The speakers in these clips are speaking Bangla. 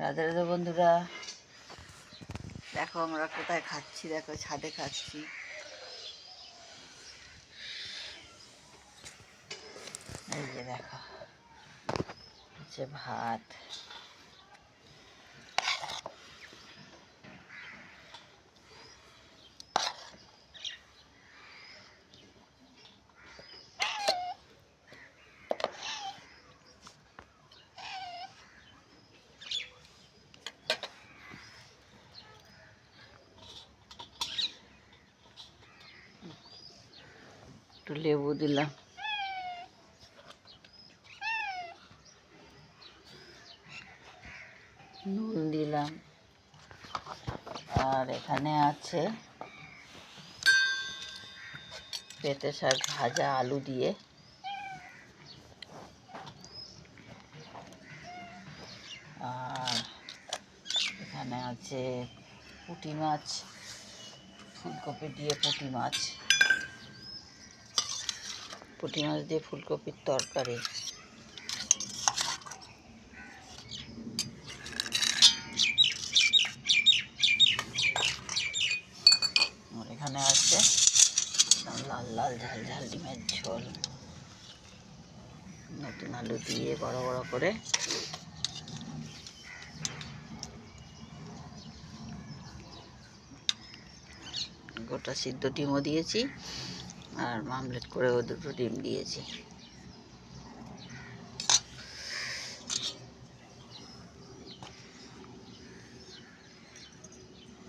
রাধে রাধে বন্ধুরা, দেখো আমরা কোথায় খাচ্ছি। দেখো ছাদে খাচ্ছি। এই যে দেখো হচ্ছে ভাত, একটু লেবু দিলাম, নুন দিলাম, আর এখানে আছে পেঁপে শাক ভাজা আলু দিয়ে, আর এখানে আছে পুঁটি মাছ, ফুলকপি দিয়ে পুঁটি মাছ দিয়ে ফুলকপির তরকারি। আর এখানে আছে লাল লাল ঝাল ঝাল ডিমের ঝোল, নতুন আলু দিয়ে বড় বড় করে। গোটা সিদ্ধ ডিমও দিয়েছি, আর মামলেট করেও 2টো ডিম দিয়েছি।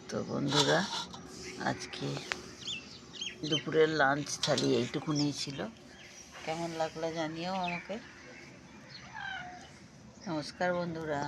তো বন্ধুরা, আজকে দুপুরের লাঞ্চ থালি এইটুকুনি ছিল। কেমন লাগলো জানিও আমাকে। নমস্কার বন্ধুরা।